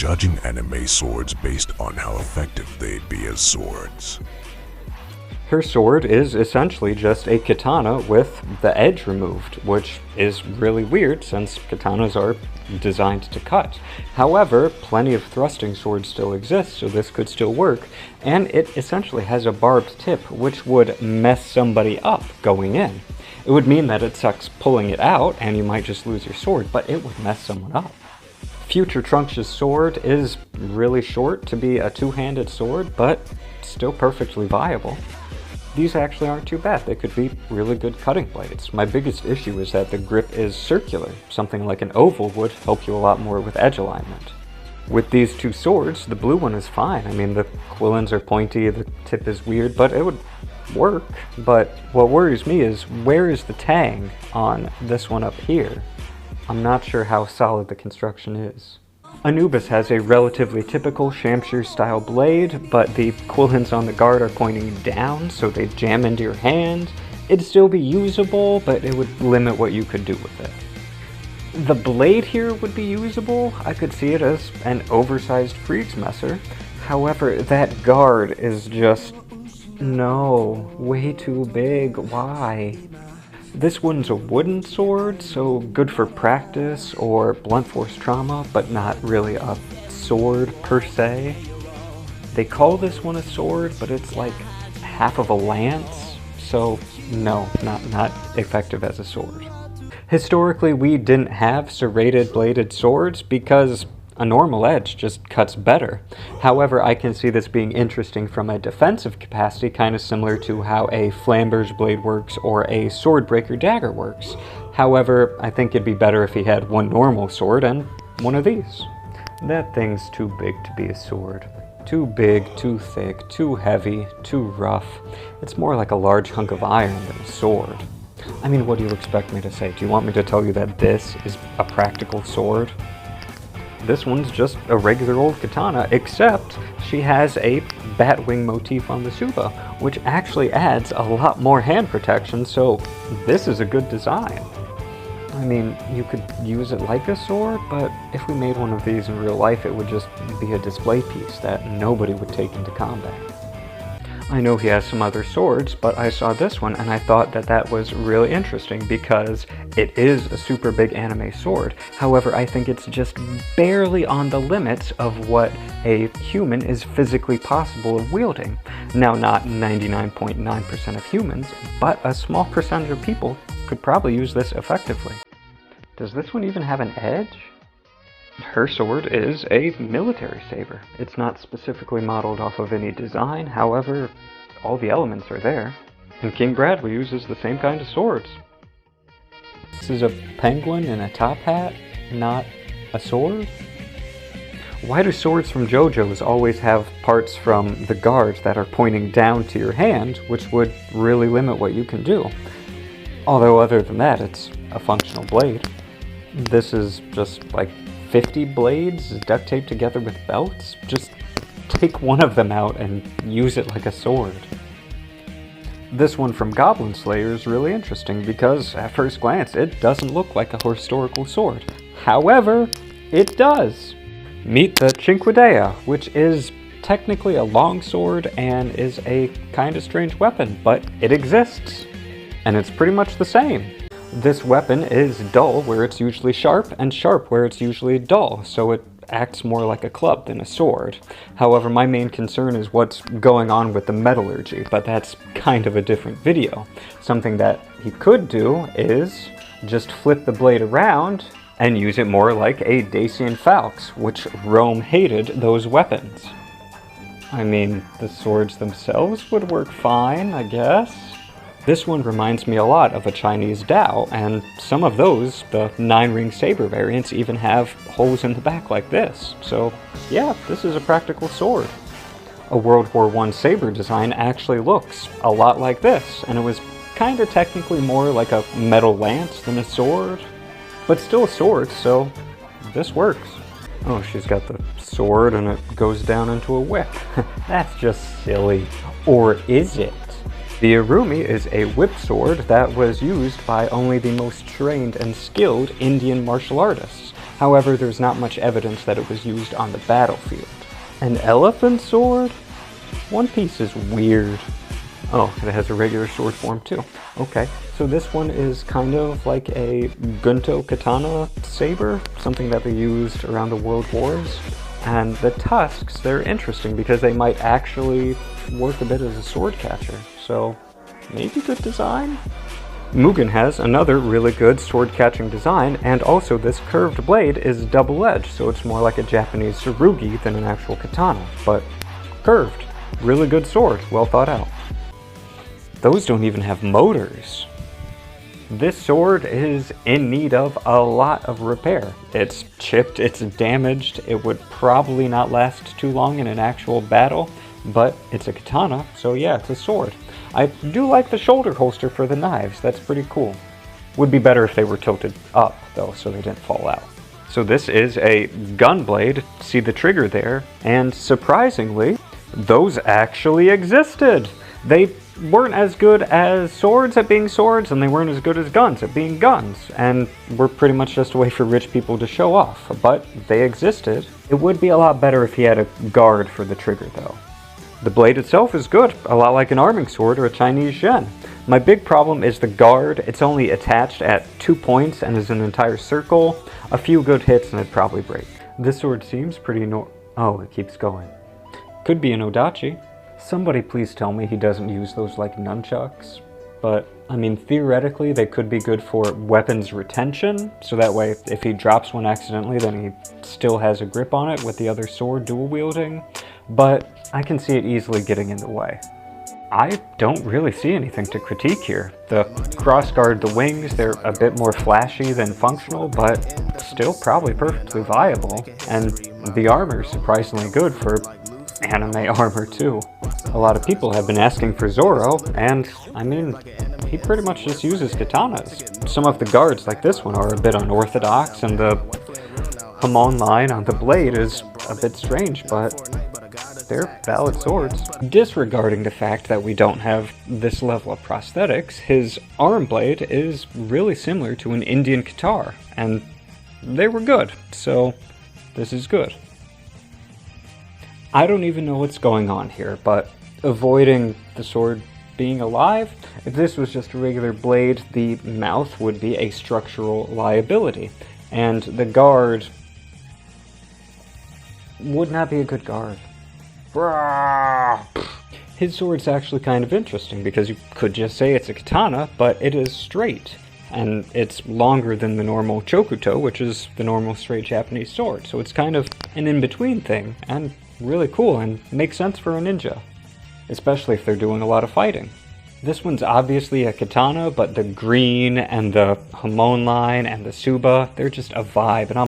judging anime swords based on how effective they'd be as swords. Her sword is essentially just a katana with the edge removed, which is really weird since katanas are designed to cut. However, plenty of thrusting swords still exist, so this could still work, and it essentially has a barbed tip, which would mess somebody up going in. It would mean that it sucks pulling it out, and you might just lose your sword, but it would mess someone up. Future Trunks' sword is really short to be a two-handed sword, but still perfectly viable. These actually aren't too bad. They could be really good cutting blades. My biggest issue is that the grip is circular. Something like an oval would help you a lot more with edge alignment. With these two swords, the blue one is fine. I mean, the quillins are pointy, the tip is weird, but it would work. But what worries me is, where is the tang on this one up here? I'm not sure how solid the construction is. Anubis has a relatively typical Shamshir-style blade, but the quillins on the guard are pointing down, so they jam into your hand. It'd still be usable, but it would limit what you could do with it. The blade here would be usable. I could see it as an oversized Kriegsmesser. However, that guard is just... no, way too big. Why? This one's a wooden sword, so good for practice or blunt force trauma, but not really a sword per se. They call this one a sword, but it's like half of a lance, so no, not effective as a sword. Historically, we didn't have serrated bladed swords because a normal edge just cuts better. However, I can see this being interesting from a defensive capacity, kind of similar to how a flamberge blade works or a swordbreaker dagger works. However, I think it'd be better if he had one normal sword and one of these. That thing's too big to be a sword. Too big, too thick, too heavy, too rough. It's more like a large hunk of iron than a sword. I mean, what do you expect me to say? Do you want me to tell you that this is a practical sword? This one's just a regular old katana, except she has a batwing motif on the tsuba, which actually adds a lot more hand protection, so this is a good design. I mean, you could use it like a sword, but if we made one of these in real life, it would just be a display piece that nobody would take into combat. I know he has some other swords, but I saw this one and I thought that that was really interesting because it is a super big anime sword. However, I think it's just barely on the limits of what a human is physically possible of wielding. Now, not 99.9% of humans, but a small percentage of people could probably use this effectively. Does this one even have an edge? Her sword is a military saber. It's not specifically modeled off of any design, however, all the elements are there. And King Bradley uses the same kind of swords. This is a penguin in a top hat, not a sword? Why do swords from JoJo's always have parts from the guards that are pointing down to your hand, which would really limit what you can do? Although other than that, it's a functional blade. This is just like 50 blades duct taped together with belts? Just take one of them out and use it like a sword. This one from Goblin Slayer is really interesting because at first glance it doesn't look like a historical sword. However, it does. Meet the Cinquedea, which is technically a long sword and is a kind of strange weapon, but it exists. And it's pretty much the same. This weapon is dull where it's usually sharp, and sharp where it's usually dull, so it acts more like a club than a sword. However, my main concern is what's going on with the metallurgy, but that's kind of a different video. Something that he could do is just flip the blade around and use it more like a Dacian falx, which Rome hated those weapons. I mean, the swords themselves would work fine, I guess. This one reminds me a lot of a Chinese Dao, and some of those, the 9-ring saber variants, even have holes in the back like this. So yeah, this is a practical sword. A World War I saber design actually looks a lot like this, and it was kind of technically more like a metal lance than a sword, but still a sword, so this works. Oh, she's got the sword and it goes down into a whip. That's just silly. Or is it? The Irumi is a whip sword that was used by only the most trained and skilled Indian martial artists. However, there's not much evidence that it was used on the battlefield. An elephant sword? One Piece is weird. Oh, and it has a regular sword form too. Okay, so this one is kind of like a Gunto katana saber, something that they used around the World Wars. And the tusks, they're interesting because they might actually work a bit as a sword catcher. So, maybe good design? Mugen has another really good sword catching design, and also this curved blade is double-edged, so it's more like a Japanese tsurugi than an actual katana, but curved. Really good sword, well thought out. Those don't even have motors. This sword is in need of a lot of repair. It's chipped, it's damaged, it would probably not last too long in an actual battle, but it's a katana, so yeah, it's a sword. I do like the shoulder holster for the knives, that's pretty cool. Would be better if they were tilted up, though, so they didn't fall out. So this is a gun blade, see the trigger there, and surprisingly, those actually existed! They weren't as good as swords at being swords, and they weren't as good as guns at being guns, and were pretty much just a way for rich people to show off, but they existed. It would be a lot better if he had a guard for the trigger, though. The blade itself is good, a lot like an arming sword or a Chinese zhen. My big problem is the guard. It's only attached at 2 points and is an entire circle. A few good hits and it'd probably break. This sword seems pretty oh, it keeps going. Could be an odachi. Somebody please tell me he doesn't use those like nunchucks. But, I mean, theoretically they could be good for weapons retention, so that way if he drops one accidentally then he still has a grip on it with the other sword dual wielding. But I can see it easily getting in the way. I don't really see anything to critique here. The crossguard, the wings, they're a bit more flashy than functional, but still probably perfectly viable. And the armor's surprisingly good for anime armor too. A lot of people have been asking for Zoro, and I mean, he pretty much just uses katanas. Some of the guards like this one are a bit unorthodox, and the Hamon line on the blade is a bit strange, but they're valid swords. Disregarding the fact that we don't have this level of prosthetics, his arm blade is really similar to an Indian guitar, and they were good, so this is good. I don't even know what's going on here, but avoiding the sword being alive, if this was just a regular blade, the mouth would be a structural liability, and the guard would not be a good guard. His sword's actually kind of interesting because you could just say it's a katana, but it is straight. And it's longer than the normal chokuto, which is the normal straight Japanese sword. So it's kind of an in-between thing, and really cool, and makes sense for a ninja. Especially if they're doing a lot of fighting. This one's obviously a katana, but the green and the Hamon line and the Suba, they're just a vibe, and I'm